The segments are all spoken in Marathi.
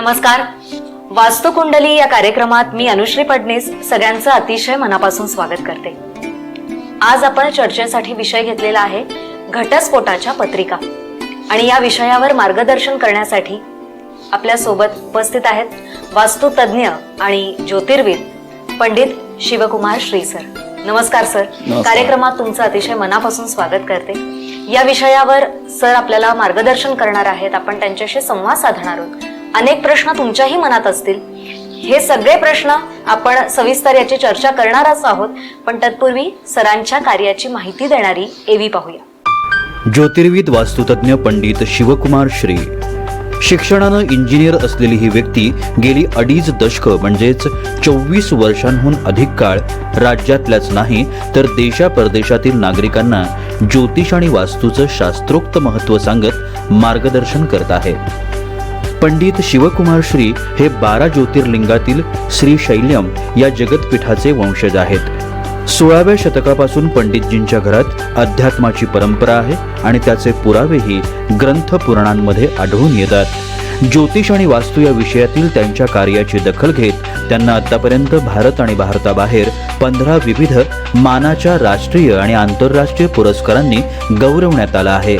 नमस्कार. वास्तुकुंडली या कार्यक्रमात मी अनुश्री फडणीस सगळ्यांचं अतिशय मनापासून स्वागत करते. आज आपण चर्चेसाठी विषय घेतलेला आहे घटस्फोटाच्या पत्रिका आणि या विषयावर मार्गदर्शन करण्यासाठी आपल्या सोबत उपस्थित आहेत वास्तुतज्ञ आणि ज्योतिर्विद पंडित शिवकुमार श्री सर. नमस्कार सर. कार्यक्रमात तुमचं अतिशय मनापासून स्वागत करते. या विषयावर सर आपल्याला मार्गदर्शन करणार आहेत. आपण त्यांच्याशी संवाद साधणार आहोत. अनेक प्रश्न तुमच्याही मनात असतील. हे सगळे प्रश्न आपण सविस्तर याची चर्चा करणारच आहोत, पण तत्पूर्वी सरांच्या कार्याची माहिती देणारी एव्ही पाहूया. ज्योतिर्विद वास्तुतज्ञ पंडित शिवकुमार श्री. शिक्षणानं इंजिनियर असलेली ही व्यक्ती गेली 2.5 दशक म्हणजेच 24 वर्षांहून अधिक काळ राज्यातल्याच नाही तर देशापरदेशातील नागरिकांना ज्योतिष आणि वास्तूचं शास्त्रोक्त महत्त्व सांगत मार्गदर्शन करत आहे. पंडित शिवकुमार श्री हे 12 ज्योतिर्लिंगातील श्रीशैल्यम या जगतपीठाचे वंशज आहेत. 16व्या शतकापासून पंडितजींच्या घरात अध्यात्माची परंपरा आहे आणि त्याचे पुरावेही ग्रंथ पुराणांमध्ये आढळून येतात. ज्योतिष आणि वास्तू या विषयातील त्यांच्या कार्याची दखल घेत त्यांना आतापर्यंत भारत आणि भारताबाहेर 15 विविध मानाच्या राष्ट्रीय आणि आंतरराष्ट्रीय पुरस्कारांनी गौरवण्यात आला आहे.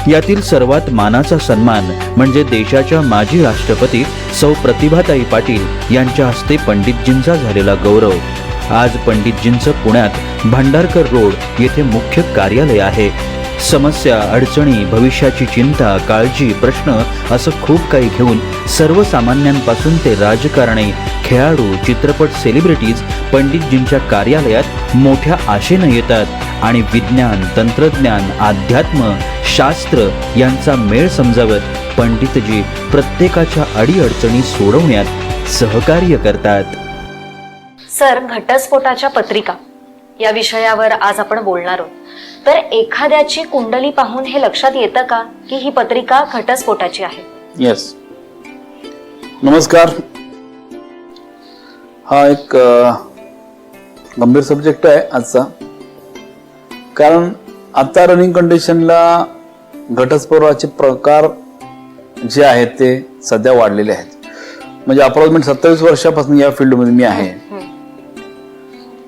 यातील सर्वात मानाचा सन्मान म्हणजे देशाच्या माजी राष्ट्रपती सौ प्रतिभाताई पाटील यांच्या हस्ते पंडितजींचा झालेला गौरव. आज पंडितजींचं पुण्यात भांडारकर रोड येथे मुख्य कार्यालय आहे. समस्या, अडचणी, भविष्याची चिंता, काळजी, प्रश्न असं खूप काही घेऊन सर्वसामान्यांपासून ते राजकारणी, खेळाडू, चित्रपट सेलिब्रिटीज पंडितजींच्या कार्यालयात मोठ्या आशेनं येतात आणि विज्ञान, तंत्रज्ञान, अध्यात्म, शास्त्र यांचा मेळ समजावत पंडितजी प्रत्येकाच्या अडीअडचणी सोडवण्यात सहकार्य करतात. सर, घटस्फोटाच्या पत्रिका या विषयावर आज आपण बोलणार आहोत. तर एखाद्याची कुंडली पाहून हे लक्षात येतं का की ही पत्रिका घटस्फोटाची आहे? येस. नमस्कार. हा एक गंभीर सब्जेक्ट आहे आजचा, कारण आता रनिंग कंडिशनला घटस्फोटाचे प्रकार जे आहेत ते सध्या वाढलेले आहेत. म्हणजे अप्रॉक्सिमेट 27 वर्षापासून या फील्डमध्ये मी आहे.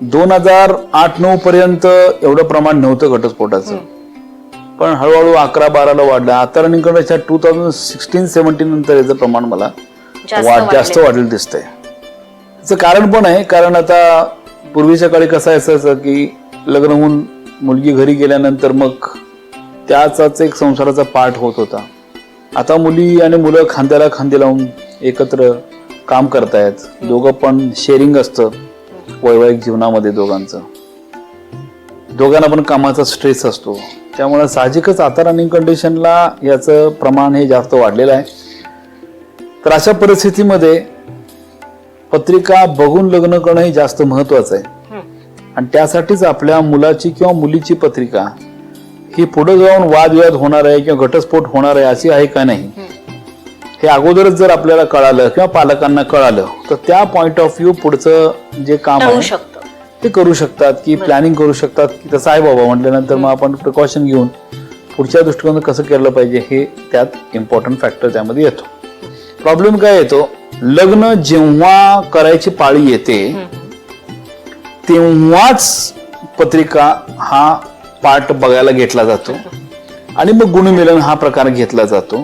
2008-9 पर्यंत एवढं प्रमाण नव्हतं घटस्फोटाचं, पण हळूहळू 11-12ला वाढलं. आता रनिंग कंडिशन 2016-17 नंतर याचं प्रमाण मला जास्त वाढलेलं दिसतंय. याचं कारण पण आहे, कारण आता पूर्वीच्या काळी कसं असायचं की लग्न होऊन मुलगी घरी गेल्यानंतर मग त्याचाच एक संसाराचा पार्ट होत होता. आता मुली आणि मुलं खांद्याला खांदे लावून एकत्र काम करतायत. दोघं पण शेअरिंग असतं वैवाहिक जीवनामध्ये. दोघांना पण कामाचा स्ट्रेस असतो. त्यामुळे साहजिकच आता रनिंग कंडिशनला याचं प्रमाण हे जास्त वाढलेलं आहे. तर अशा परिस्थितीमध्ये पत्रिका बघून लग्न करणं हे जास्त महत्वाचं आहे. आणि त्यासाठीच आपल्या मुलाची किंवा मुलीची पत्रिका ही पुढे जाऊन वादविवाद होणार आहे किंवा घटस्फोट होणार आहे अशी आहे का नाही, हे अगोदरच जर आपल्याला कळालं किंवा पालकांना कळालं तर त्या पॉइंट ऑफ व्ह्यू पुढचं जे काम आहे ते करू शकतात, की प्लॅनिंग करू शकतात. की तसं आहे बाबा म्हटल्यानंतर मग आपण प्रिकॉशन घेऊन पुढच्या दृष्टिकोनात कसं केलं पाहिजे हे त्यात इम्पॉर्टंट फॅक्टर त्यामध्ये येतो. प्रॉब्लेम काय येतो, लग्न जेव्हा करायची पाळी येते तेव्हाच पत्रिका हा पार्ट बघायला घेतला जातो आणि मग गुणमिलन हा प्रकार घेतला जातो.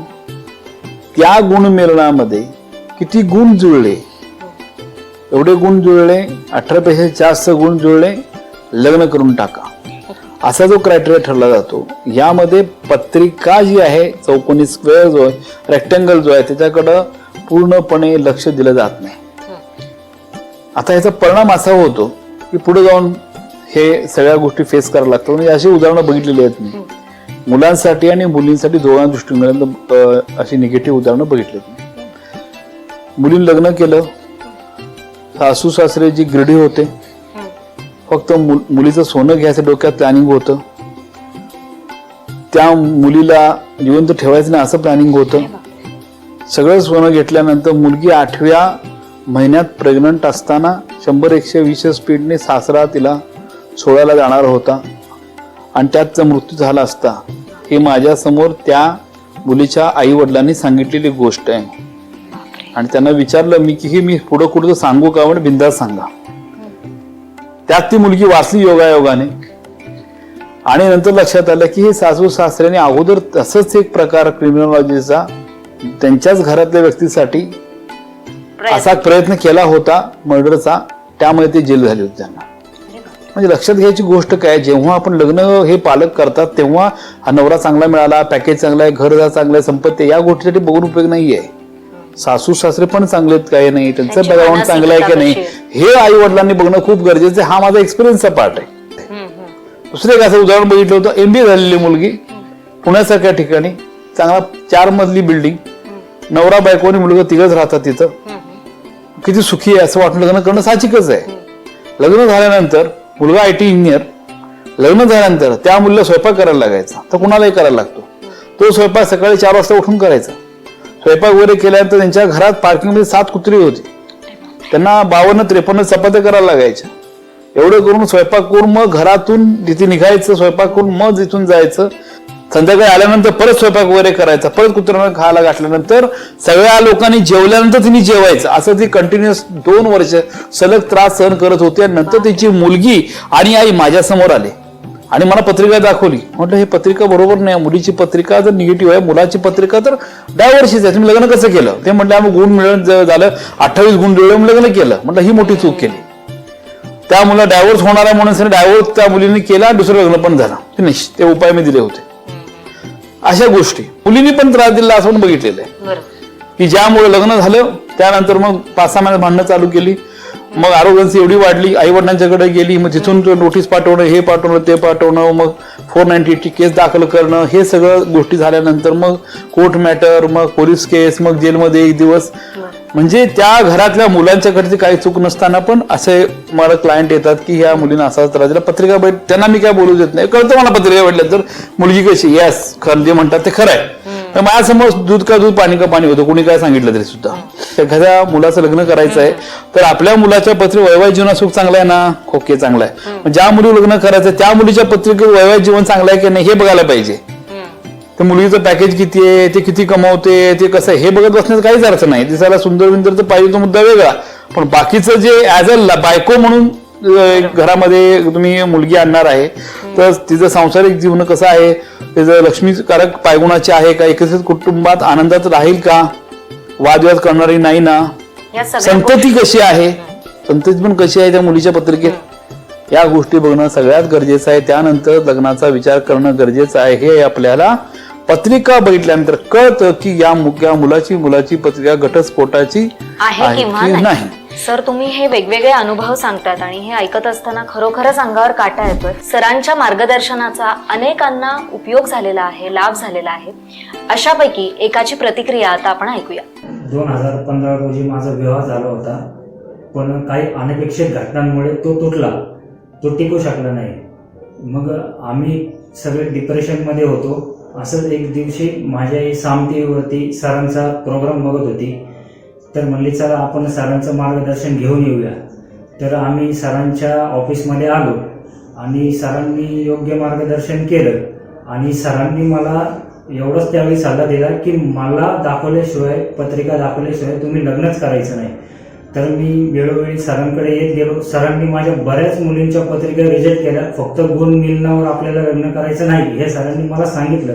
त्या गुणमिलनामध्ये किती गुण जुळले, एवढे गुण जुळले, 18 पेक्षा जास्त गुण जुळले, लग्न करून टाका असा जो क्रायटेरिया ठरला जातो. यामध्ये पत्रिका जी आहे, चौकोनी स्क्वेअर जो आहे, रेक्टँगल जो आहे, त्याच्याकडं पूर्णपणे लक्ष दिलं जात नाही. आता याचा परिणाम असा होतो की पुढे जाऊन हे सगळ्या गोष्टी फेस करायला लागतात. म्हणजे अशी उदाहरणं बघितलेली आहेत मी मुलांसाठी आणि मुलींसाठी दोघांच्या दृष्टीने. अशी निगेटिव्ह उदाहरणं बघितली. मुलीने लग्न केलं, सासू सासरे जी ग्रेडी होते, फक्त मुलीचं सोनं घ्यायचं डोक्यात प्लॅनिंग होतं, त्या मुलीला जिवंत ठेवायचं नाही असं प्लॅनिंग होतं. सगळं सोनं घेतल्यानंतर मुलगी 8व्या महिन्यात प्रेग्नंट असताना 100-120 स्पीडने सासरा तिला सोडायला जाणार होता आणि त्याचा मृत्यू झाला असता. हे माझ्या समोर त्या मुलीच्या आई वडिलांनी सांगितलेली गोष्ट आहे. आणि त्यांना विचारलं मी की हे मी पुढं कुठं सांगू का म्हणजे बिंदास सांगा. त्यात ती मुलगी वाचली योगायोगाने आणि नंतर लक्षात आलं की हे सासू सासऱ्याने अगोदर तसंच एक प्रकार क्रिमिनॉलॉजीचा त्यांच्याच घरातल्या व्यक्तीसाठी असा प्रयत्न केला होता मर्डरचा, त्यामुळे ते जेल झाली होती त्यांना. म्हणजे लक्षात घ्यायची गोष्ट काय, जेव्हा आपण लग्न हे पालक करतात तेव्हा हा नवरा चांगला मिळाला, पॅकेज चांगला आहे, घर चांगलं आहे, संपत्ती, या गोष्टीसाठी बघून उपयोग नाहीये. सासू सासरे पण चांगले आहेत काय नाही, त्यांचं बॅकग्राऊंड चांगलं आहे की नाही हे आई वडिलांनी बघणं खूप गरजेचं आहे. हा माझा एक्सपिरियन्सचा पार्ट आहे. दुसरं एक असं उदाहरण बघितलं होतं, MBA झालेली मुलगी पुण्यासारख्या ठिकाणी, चांगला 4 मजली बिल्डिंग, नवरा बायको आणि मुलगा तिघच राहतात तिथं, किती सुखी आहे असं वाटून लग्न करणं साहजिकच आहे. लग्न झाल्यानंतर मुलगा IT इंजिनियर, लग्न झाल्यानंतर त्या मुलीला स्वयंपाक करायला लागायचा, तर कुणालाही करायला लागतो. तो स्वयंपाक सकाळी 4 वाजता उठून करायचा. स्वयंपाक वगैरे केल्यानंतर त्यांच्या घरात पार्किंगमध्ये 7 कुत्री होती, त्यांना 52-53 चपात्या करायला लागायच्या. एवढं करून स्वयंपाक करून मग घरातून तिथे निघायचं, स्वयंपाक करून मग तिथून जायचं, संध्याकाळी आल्यानंतर परत स्वयंपाक वगैरे करायचा, परत कुत्र्यांना खायला घातल्यानंतर सगळ्या लोकांनी जेवल्यानंतर तिने जेवायचं, असं ती कंटिन्युअस 2 वर्ष सलग त्रास सहन करत होती. आणि नंतर तिची मुलगी आणि आई माझ्या समोर आले आणि मला पत्रिका दाखवली. म्हटलं हे पत्रिका बरोबर नाही, मुलीची पत्रिका जर निगेटिव्ह आहे, मुलाची पत्रिका तर डायव्हर्सचीच आहे, तुम्ही लग्न कसं केलं? ते म्हटलं आम्ही गुण मिळून झालं 28 गुण मिळून लग्न केलं. म्हटलं ही मोठी चूक केली. त्या मुला डायव्होर्स होणार आहे म्हणून डायव्होर्स त्या मुलीने केला, दुसरं लग्न पण झालं, फिनिश. ते उपाय मी दिले होते. अशा गोष्टी मुलींनी पण त्रास दिला असं पण बघितलेलं आहे की ज्यामुळे लग्न झालं त्यानंतर मग 5-6 महिन्यात भांडणं चालू केली. मग आरोग्यांची एवढी वाढली, आई वडिलांच्याकडे गेली, मग तिथून नोटीस पाठवणं, हे पाठवणं, ते पाठवणं, मग 498 केस दाखल करणं, हे सगळं गोष्टी झाल्यानंतर मग कोर्ट मॅटर, मग पोलीस केस, मग जेलमध्ये 1 दिवस. म्हणजे त्या घरातल्या मुलांच्याकडची काही चूक नसताना पण असे मला क्लायंट येतात की ह्या मुलींना असाच त्रास दिला. पत्रिका भेट त्यांना मी काय बोलू देत नाही, कळतं मला पत्रिका भेटल्या तर मुलगी कशी, यस खरं जे म्हणतात ते खरं आहे. तर माझ्यासमोर दूध का दूध पाणी का पाणी होतं, कोणी काय सांगितलं तरी सुद्धा. एखाद्या मुलाचं लग्न करायचं आहे तर आपल्या मुलाच्या पत्रिका वैवाहिक जीवन सुख चांगलं आहे ना, ओके चांगलं आहे. ज्या मुली लग्न करायचं त्या मुलीच्या पत्रिकेत वैवाहिक जीवन चांगलं आहे की नाही हे बघायला पाहिजे. तर मुलीचं पॅकेज किती आहे, ते किती कमावते, ते कसं आहे हे बघत बसण्याचं काहीच अर्थ नाही. दिसायला सुंदर विंदर तर पाहिजे तो मुद्दा वेगळा, पण बाकीचं जे ऍज अ बायको म्हणून घरामध्ये तुम्ही मुलगी आणणार आहे तर तिचं सांसारिक जीवन कसं आहे, तिचं लक्ष्मीकारक पायगुणाचे आहे का, एकत्रित कुटुंबात आनंदात राहील का, वादविवाद करणारी नाही ना, संतती कशी आहे, संतती पण कशी आहे त्या मुलीच्या पत्रिकेत, या गोष्टी बघणं सगळ्यात गरजेचं आहे. त्यानंतर लग्नाचा विचार करणं गरजेचं आहे. हे आपल्याला पत्रिका बघितल्यानंतर कळतं की या मुलाची पत्रिका घटस्फोटाची आहे किंवा नाही. सर तुम्ही हे वेगवेगळे अनुभव सांगतात आणि हे ऐकत असताना खरोखरच अंगावर काटा येतोय. सरांच्या मार्गदर्शनाचा अनेकांना उपयोग झालेला आहे, लाभ झालेला आहे. अशापैकी एकाची प्रतिक्रिया आता आपण ऐकूया. 2015 रोजी माझा विवाह झाला होता, पण काही अनपेक्षित घटनांमुळे तो तुटला, तो टिकू शकला नाही. मग आम्ही सगळे डिप्रेशनमध्ये होतो. असंच एक दिवशी माझ्या साम टीव्हीवरती सरांचा प्रोग्राम बघत होती, तर म्हणली चला आपण सरांचं मार्गदर्शन घेऊन येऊया. तर आम्ही सरांच्या ऑफिसमध्ये आलो आणि सरांनी योग्य मार्गदर्शन केलं आणि सरांनी मला एवढंच त्यावेळी सल्ला दिला की मला दाखवल्याशिवाय, पत्रिका दाखवल्याशिवाय तुम्ही लग्नच करायचं नाही. तर मी वेळोवेळी सरांकडे येत गेलो. सरांनी माझ्या बऱ्याच मुलींच्या पत्रिका रिजेक्ट केल्या. फक्त गुण मिळण्यावर आपल्याला लग्न करायचं नाही हे सरांनी मला सांगितलं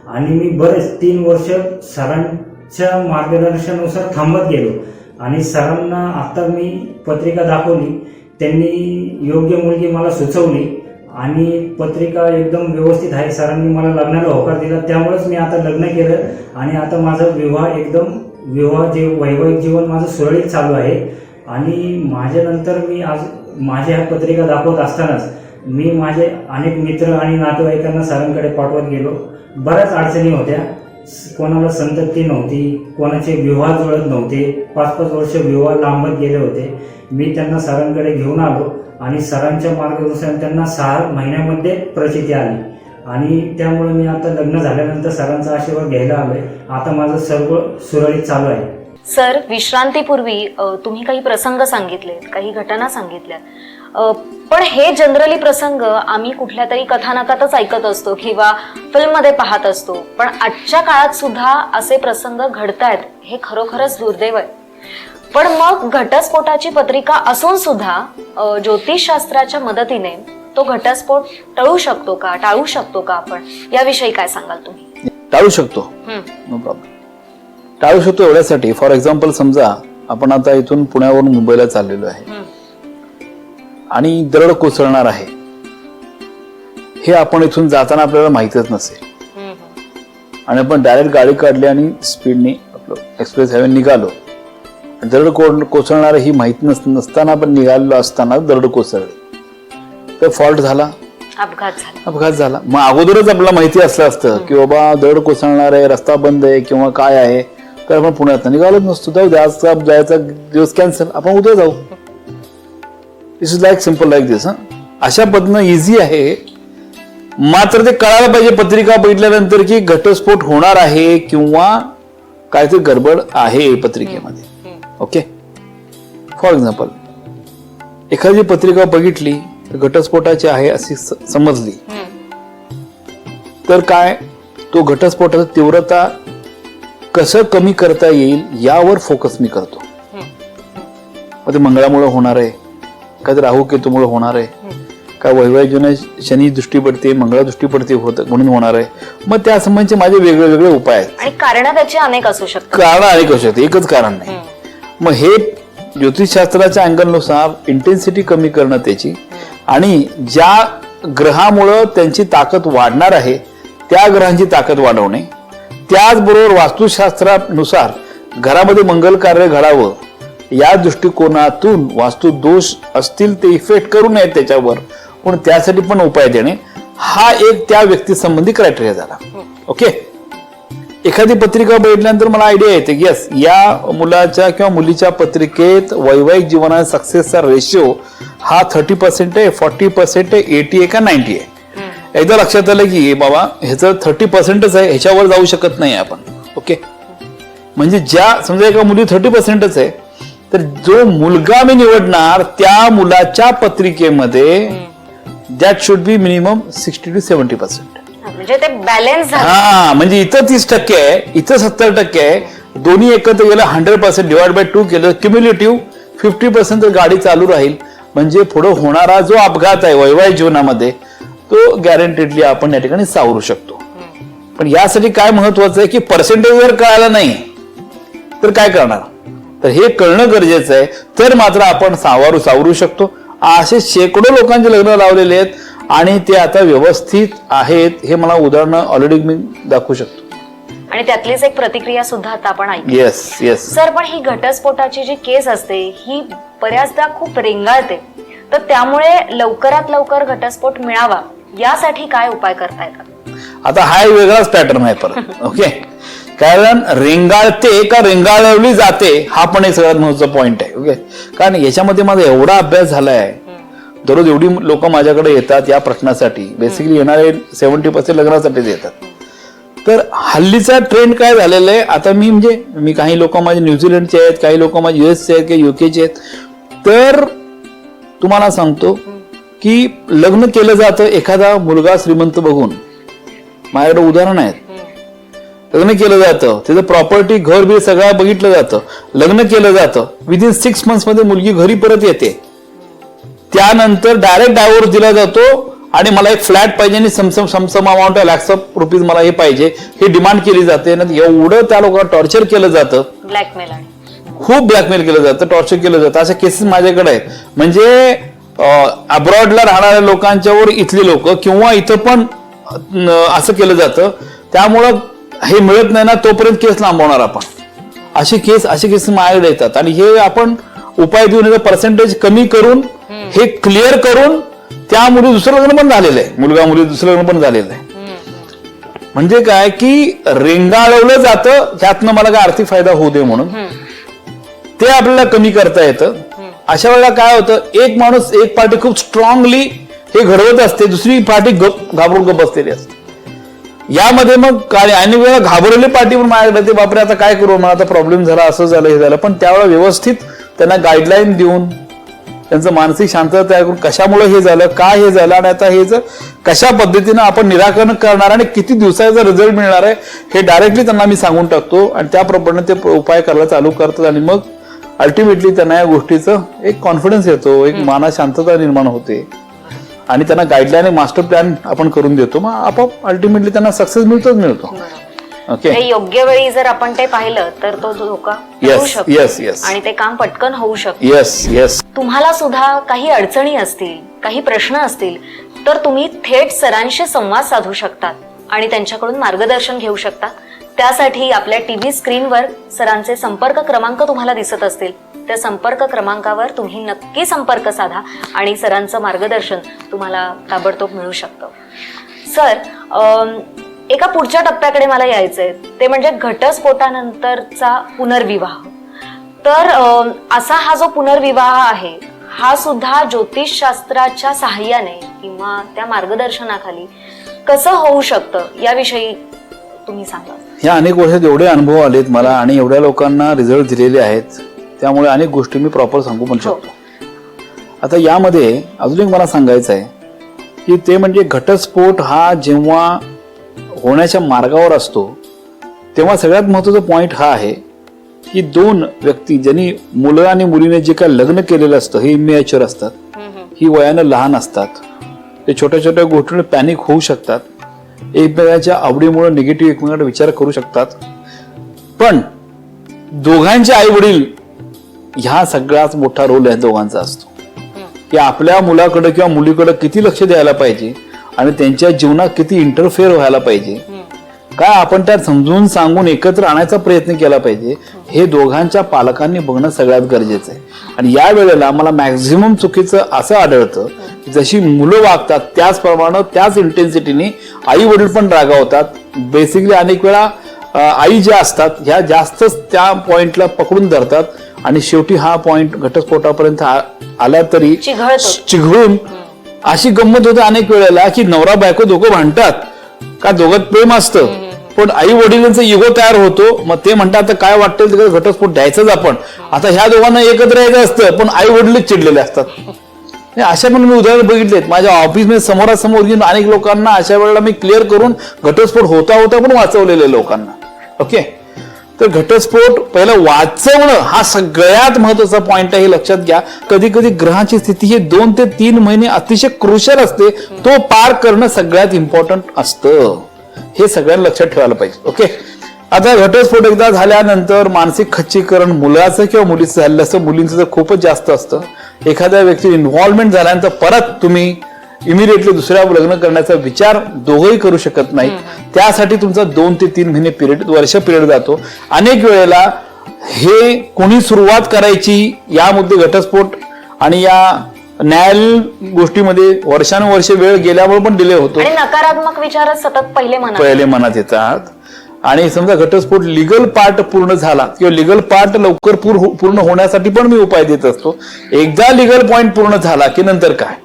आणि मी बरेच 3 वर्ष सरांच्या मार्गदर्शनानुसार थांबत गेलो आणि सरांना आता मी पत्रिका दाखवली, त्यांनी योग्य मुलगी मला सुचवली आणि पत्रिका एकदम व्यवस्थित आहे. सरांनी मला लग्नाला होकार दिला, त्यामुळेच मी आता लग्न केलं आणि आता माझा विवाह जे वैवाहिक जीवन माझं सुरळीत चालू आहे. आणि माझ्यानंतर मी आज माझ्या ह्या पत्रिका दाखवत असतानाच मी माझे अनेक मित्र आणि नातेवाईकांना सरांकडे पाठवत गेलो. बऱ्याच अडचणी होत्या, कोणाला संतती नव्हती, कोणाचे विवाह जुळत नव्हते, 5-5 वर्ष विवाह लांबत गेले होते. मी त्यांना सरांकडे घेऊन आलो आणि सरांच्या मार्गदर्शनाने त्यांना 6 महिन्यामध्ये प्रचिती आली आणि त्यामुळे मी आता लग्न झाल्यानंतर सरांचा आशीर्वाद घ्यायला आलोय. आता माझं सर्व सुरळीत चालू आहे. सर विश्रांतीपूर्वी तुम्ही काही प्रसंग सांगितले, काही घटना सांगितल्या. पण हे जनरली प्रसंग आम्ही कुठल्या तरी कथानकातच ऐकत असतो किंवा फिल्ममध्ये पाहत असतो, पण आजच्या काळात सुद्धा असे प्रसंग घडतायत हे खरोखरच दुर्दैव आहे. पण मग घटस्फोटाची पत्रिका असून सुद्धा ज्योतिषशास्त्राच्या मदतीने तो घटस्फोट टाळू शकतो का आपण, याविषयी काय सांगाल तुम्ही? टाळू शकतो, नो प्रॉब्लेम. टाळू शकतो एवढ्यासाठी, फॉर एक्झाम्पल समजा आपण आता इथून पुण्यावरून मुंबईला चाललेलो आहे आणि दरड कोसळणार आहे हे आपण इथून जाताना आपल्याला माहितच नसेल आणि आपण डायरेक्ट गाडी काढली आणि स्पीडने आपलं एक्सप्रेस हायवे निघालो. दरड कोसळणार ही माहिती नसताना आपण निघालेलो असताना दरड कोसळली तर फॉल्ट झाला, अपघात झाला. मग अगोदरच आपल्याला माहिती असलं असतं की बाबा दरड कोसळणार आहे, रस्ता बंद आहे किंवा काय आहे, तर आपण पुण्यात निघालोच नसतो. जाऊ जायचा दिवस कॅन्सल, आपण उद्या जाऊ. दिस इज लाईक सिम्पल लाईक दिस. अशा पद्धतीनं इझी आहे. मात्र ते कळायला पाहिजे पत्रिका बघितल्यानंतर की घटस्फोट होणार आहे किंवा काहीतरी गडबड आहे पत्रिकेमध्ये. ओके, फॉर एक्झाम्पल एखादी पत्रिका बघितली तर घटस्फोटाची आहे अशी समजली तर काय, तो घटस्फोटाची तीव्रता कसं कमी करता येईल यावर फोकस मी करतो. मग ते मंगळामुळे होणार आहे, काय राहू केतूमुळे होणार आहे, काय वैवाहिक जीवनात शनी दृष्टी पडते, मंगळा दृष्टी पडते म्हणून होणार आहे. मग त्या संबंधीचे माझे वेगळे वेगळे उपाय आहेत आणि कारण त्याचे अनेक असू शकतात. कारण अनेक असू शकते, एकच कारण नाही. मग हे ज्योतिषशास्त्राच्या अँगलनुसार इंटेन्सिटी कमी करणं त्याची, आणि ज्या ग्रहामुळं त्यांची ताकद वाढणार आहे त्या ग्रहांची ताकद वाढवणे, त्याचबरोबर वास्तुशास्त्रानुसार घरामध्ये मंगल कार्य घडावं या दृष्टिकोनातून वास्तू दोष असतील ते इफेक्ट करू नये त्याच्यावर, पण त्यासाठी पण उपाय देणे, हा एक त्या व्यक्ती संबंधी क्रायटेरिया झाला. ओके, एखादी पत्रिका बघितल्यानंतर मला आयडिया येते की यस, या मुलाच्या किंवा मुलीच्या पत्रिकेत वैवाहिक जीवनात सक्सेसचा रेशिओ हा 30% आहे, 40% आहे, 80 आहे का 90 आहे. एकदा लक्षात आलं की बाबा ह्याचं 30%च आहे, ह्याच्यावर जाऊ शकत नाही आपण. ओके, म्हणजे ज्या समजा एका मुली 30%च आहे तर जो मुलगा मी निवडणार त्या मुलाच्या पत्रिकेमध्ये that should be minimum 60 to 70%. म्हणजे ते बॅलन्स झालं. हा, म्हणजे इथं 30% आहे, इथं 70% आहे, दोन्ही एकत्र गेलं 100% डिवाइड बाय 2 केलं, क्युम्युलेटिव्ह 50% गाडी चालू राहील. म्हणजे पुढे होणारा जो अपघात आहे वैवाहिक जीवनामध्ये तो गॅरंटेडली आपण या ठिकाणी सावरू शकतो. पण यासाठी काय महत्वाचं आहे की पर्सेंटेज जर कळालं नाही तर काय करणार, तर हे कळणं गरजेचं आहे, तर मात्र आपण सावरू शकतो. असे शेकडो लोकांचे लग्न लावलेले आहेत आणि ते आता व्यवस्थित आहेत, हे मला उदाहरणं ऑलरेडी मी दाखवू शकतो. आणि त्यातलीच एक प्रतिक्रिया सुद्धा आता आपण ऐकू. येस येस सर, पण ही घटस्फोटाची जी केस असते ही बऱ्याचदा खूप रेंगाळते, तर त्यामुळे लवकरात लवकर घटस्फोट मिळावा यासाठी काय उपाय करता येतात? आता हा एक वेगळाच पॅटर्न आहे परत. ओके, कारण रेंगाळते का रेंगाळवली जाते हा पण एक सगळ्यात महत्वाचा पॉइंट आहे. ओके, कारण याच्यामध्ये माझा एवढा अभ्यास झालाय, दररोज एवढी लोक माझ्याकडे येतात या प्रश्नासाठी. बेसिकली येणारे 70% लग्नासाठीच येतात. तर हल्लीचा ट्रेंड काय झालेला आहे, आता मी काही लोक माझे न्यूझीलंडचे आहेत, काही लोक माझे युएसचे आहेत, काही युकेचे आहेत. तर तुम्हाला सांगतो की लग्न केलं जातं एखादा मुलगा श्रीमंत बघून, माझ्याकडे उदाहरण आहेत. लग्न केलं जातं, त्याचं प्रॉपर्टी घर बीर सगळं बघितलं जातं, लग्न केलं जातं, विदिन 6 months मध्ये मुलगी घरी परत येते, त्यानंतर डायरेक्ट डायव्होर्स दिला जातो आणि मला एक फ्लॅट पाहिजे आणि समसम अमाऊंट lakhs of rupees मला हे पाहिजे, हे डिमांड केली जाते. एवढं त्या लोकांना टॉर्चर केलं जातं, ब्लॅकमेल, खूप ब्लॅकमेल केलं जातं, टॉर्चर केलं जातं. अशा केसेस माझ्याकडे आहेत. म्हणजे अब्रॉडला राहणाऱ्या लोकांच्यावर इथली लोक किंवा इथं पण असं केलं जातं. त्यामुळं हे मिळत नाही ना तोपर्यंत केस लांबवणार आपण. असे केस माझ्याकडे येतात आणि हे आपण उपाय देऊन पर्सेंटेज कमी करून हे क्लिअर करून त्यामुळे दुसरं लग्न पण झालेलं आहे, मुलगा मुली दुसरं लग्न पण झालेलं आहे. म्हणजे काय की रेंगाळवलं जातं, त्यातनं मला काय आर्थिक फायदा होऊ दे म्हणून ते आपल्याला कमी करता येतं. अशा वेळेला काय होतं, एक माणूस एक पार्टी खूप स्ट्रॉंगली हे घडवत असते, दुसरी पार्टी घाबरून गप बसलेली असते. यामध्ये मग काय अनेक वेळा घाबरलेली पार्टी पण माझ्याकडे, ते बापरे आता काय करू, मला आता प्रॉब्लेम झाला, असं झालं हे झालं. पण त्यावेळेला व्यवस्थित त्यांना गाईडलाईन देऊन त्यांचं मानसिक शांतता तयार करून कशामुळे हे झालं, का हे झालं आणि आता हे कशा पद्धतीनं आपण निराकरण करणार आणि किती दिवसाचा रिझल्ट मिळणार आहे हे डायरेक्टली त्यांना मी सांगून टाकतो आणि त्याप्रमाणे ते उपाय करायला चालू करतात आणि मग अल्टिमेटली त्यांना या गोष्टीचं एक कॉन्फिडन्स येतो, एक मनात शांतता निर्माण होते आणि त्यांना गाईडलाईन मास्टर प्लॅन आपण करून देतो, मग आपोआप अल्टिमेटली त्यांना सक्सेस मिळतो. ओके, हे योग्य वेळी जर आपण ते पाहिलं तर तो धोका होऊ येस शकतो येस येस आणि ते काम पटकन होऊ शकतं. Yes yes. तुम्हाला सुद्धा काही अडचणी असतील, काही प्रश्न असतील तर तुम्ही थेट सरांशी संवाद साधू शकतात आणि त्यांच्याकडून मार्गदर्शन घेऊ शकता. त्यासाठी आपल्या टीव्ही स्क्रीनवर सरांचे संपर्क क्रमांक तुम्हाला दिसत असतील, त्या संपर्क क्रमांकावर तुम्ही नक्की संपर्क साधा आणि सरांचं मार्गदर्शन तुम्हाला ताबडतोब मिळू शकतं. सर, एका पुढच्या टप्प्याकडे मला यायचंय, ते म्हणजे घटस्फोटानंतरचा पुनर्विवाह. तर असा हा जो पुनर्विवाह आहे हा सुद्धा ज्योतिषशास्त्राच्या सहाय्याने किंवा त्या मार्गदर्शनाखाली कसं होऊ शकतं याविषयी तुम्ही सांगा. या अनेक वर्षात एवढे अनुभव आलेत मला आणि एवढ्या लोकांना रिझल्ट दिलेले आहेत, त्यामुळे अनेक गोष्टी मी प्रॉपर सांगू पण शकतो. आता यामध्ये अजून एक मला सांगायचं आहे की ते म्हणजे घटस्फोट हा जेव्हा होण्याच्या मार्गावर असतो तेव्हा सगळ्यात महत्वाचा पॉइंट हा आहे की दोन व्यक्ती ज्यांनी मुलं आणि मुलीने जे काय लग्न केलेलं असतं हे इमॅच्युअर असतात, ही वयानं लहान असतात, ते छोट्या छोट्या गोष्टींवर पॅनिक होऊ शकतात, एकमेकांच्या आवडीमुळे निगेटिव्ह एकमेकांना विचार करू शकतात. पण दोघांचे आई वडील ह्या सगळ्यात मोठा रोल या दोघांचा असतो की आपल्या मुलाकडे किंवा मुलीकडे किती लक्ष द्यायला पाहिजे आणि त्यांच्या जीवनात किती इंटरफेअर व्हायला पाहिजे, काय आपण त्यात समजून सांगून एकत्र आणायचा प्रयत्न केला पाहिजे, हे दोघांच्या पालकांनी बघणं सगळ्यात गरजेचं आहे. आणि या वेळेला मला मॅक्झिमम चुकीचं असं आढळतं की जशी मुलं वागतात त्याचप्रमाणे त्याच इंटेन्सिटीने आई वडील पण रागावतात. बेसिकली अनेक वेळा आई ज्या असतात ह्या जास्तच त्या पॉइंटला पकडून धरतात आणि शेवटी हा पॉइंट घटस्फोटापर्यंत आला तरी चिघळून अशी गंमत होते अनेक वेळेला की नवरा बायको दोघं भांडतात का दोघात प्रेम असतं पण आई वडिलांचा इगो तयार होतो, मग ते म्हणतात आता काय वाटतं तिकडे घटस्फोट द्यायचाच आपण, आता ह्या दोघांना एकत्र यायचं असतं पण आई वडीलच चिडलेले असतात. अशा पण मी उदाहरण बघितलेत माझ्या ऑफिसमध्ये समोरासमोर घेऊन अनेक लोकांना अशा वेळेला मी क्लिअर करून घटस्फोट होता होता पण वाचवलेले लोकांना. ओके, तर घटस्फोट पहिला वाचवणं हा सगळ्यात महत्वाचा पॉइंट आहे, हे लक्षात घ्या. कधी कधी ग्रहाची स्थिती ही 2 ते 3 महिने अतिशय क्रुशल असते, तो पार करणं सगळ्यात इम्पॉर्टंट असतं, हे सगळ्यांना लक्षात ठेवायला पाहिजे. ओके, आता घटस्फोट एकदा झाल्यानंतर मानसिक खच्चीकरण मुलाचं किंवा मुलीचं झालेलं असतं, मुलींचं तर खूपच जास्त असतं. एखाद्या व्यक्ती इन्व्हॉल्वमेंट झाल्यानंतर परत तुम्ही इमिडिएटली दुसऱ्या लग्न करण्याचा विचार दोघंही करू शकत नाही. त्यासाठी तुमचा 2 ते 3 महिने वर्ष पिरियड जातो. अनेक वेळेला हे कोणी सुरुवात करायची यामध्ये घटस्फोट आणि या न्यायालयीन गोष्टीमध्ये वर्षानुवर्ष वेळ गेल्यामुळे पण डिले होतो आणि नकारात्मक विचार सतत पहिले मनात येतात. आणि समजा घटस्फोट लिगल पार्ट पूर्ण झाला किंवा लिगल पार्ट लवकर पूर्ण होण्यासाठी पण मी उपाय देत असतो. एकदा लिगल पॉइंट पूर्ण झाला की नंतर काय,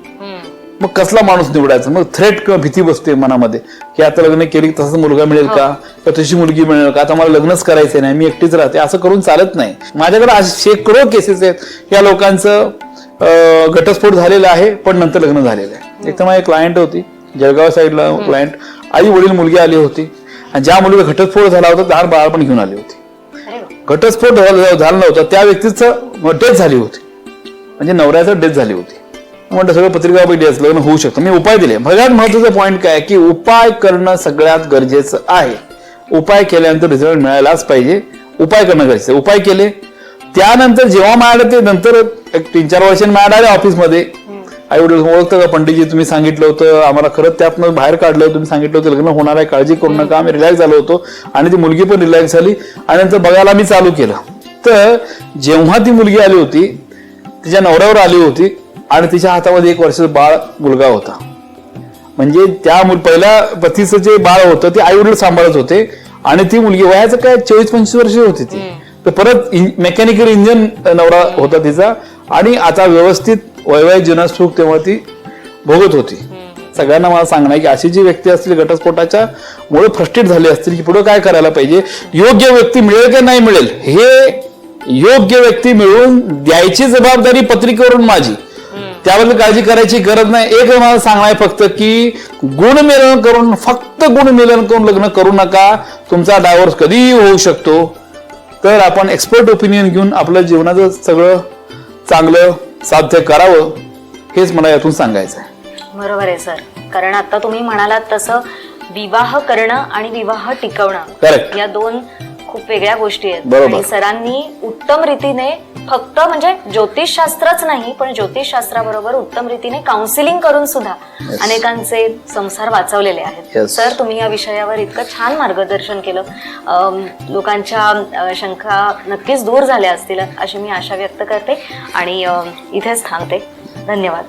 मग कसला माणूस निवडायचा, मग थ्रेट किंवा भीती बसते मनामध्ये की आता लग्न केली तसाच मुलगा मिळेल का, तशी मुलगी मिळेल का, आता मला लग्नच करायचं नाही, मी एकटीच राहते, असं करून चालत नाही. माझ्याकडे शेकडो केसेस आहेत या लोकांचं घटस्फोट झालेला आहे पण नंतर लग्न झालेलं आहे. एक तर माझी क्लायंट होती जळगाव साईडला, क्लायंट आई वडील मुलगी आली होती आणि ज्या मुलीला घटस्फोट झाला होता लहान बाळ पण घेऊन आली होती. घटस्फोट झाला नव्हता त्या व्यक्तीचं डेथ झाली होती, म्हणजे नवऱ्याचं डेथ झाली होती. म्हणलं सगळं पत्रिकापैकी लग्न होऊ शकतं. मी उपाय दिले. सगळ्यात महत्वाचा पॉईंट काय की उपाय करणं सगळ्यात गरजेचं आहे. उपाय केल्यानंतर रिझल्ट मिळायलाच पाहिजे. उपाय करणं गरजेचं. उपाय केले त्यानंतर जेव्हा मिळालं ते नंतर एक 3-4 वर्षांनी मिळाले ऑफिसमध्ये आई वडील ओळखतं का पंडितजी तुम्ही सांगितलं होतं आम्हाला, खरंच त्यातनं बाहेर काढलं, तुम्ही सांगितलं होतं लग्न होणार आहे, काळजी करू नका. आम्ही रिलॅक्स झालो होतो आणि ती मुलगी पण रिलॅक्स झाली आणि नंतर बघायला मी चालू केलं. तर जेव्हा ती मुलगी आली होती तिच्या नवऱ्यावर आली होती आणि तिच्या हातामध्ये 1 वर्षाचं बाळ मुलगा होता. म्हणजे त्या पहिल्या पतीचं जे बाळ होतं ते आई वडील सांभाळत होते आणि ती मुलगी वयाचं काय 24-25 वर्ष होती ती. तर परत मेकॅनिकल इंजिन नवरा होता तिचा आणि आता व्यवस्थित वैवाहिक जीवनात सुख तेव्हा ती भोगत होती. सगळ्यांना मला सांगणं आहे की अशी जी व्यक्ती असतील घटस्फोटाच्या मुळे फ्रस्ट्रेट झाली असतील की पुढे काय करायला पाहिजे, योग्य व्यक्ती मिळेल की नाही मिळेल, हे योग्य व्यक्ती मिळवून द्यायची जबाबदारी पत्रिकेवरून माझी. त्याबद्दल काळजी करायची गरज नाही. एक मला सांगणं आहे फक्त की गुणमिलन करून, फक्त गुणमिलन करून लग्न करू नका. तुमचा डायव्होर्स कधीही होऊ शकतो. तर आपण एक्सपर्ट ओपिनियन घेऊन आपलं जीवनाचं सगळं चांगलं साध्य करावं, हेच मला यातून सांगायचं आहे. बरोबर आहे सर. कारण आता तुम्ही म्हणालात तसं विवाह करणं आणि विवाह टिकवणं Correct. या दोन खूप वेगळ्या गोष्टी आहेत. बरोबर. आणि सरांनी उत्तम रीतीने फक्त म्हणजे ज्योतिषशास्त्रच नाही पण ज्योतिषशास्त्राबरोबर उत्तम रीतीने काउन्सिलिंग करून सुद्धा अनेकांचे संसार वाचवलेले आहेत. Yes. सर तुम्ही या विषयावर इतकं छान मार्गदर्शन केलं. लोकांच्या शंका नक्कीच दूर झाल्या असतील अशी मी आशा व्यक्त करते आणि इथेच थांबते. धन्यवाद.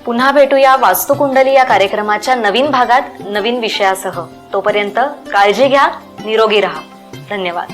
पुन्हा भेटूया वास्तुकुंडली या कार्यक्रमाच्या नवीन भागात नवीन विषयासह. तोपर्यंत काळजी घ्या, निरोगी राहा. धन्यवाद.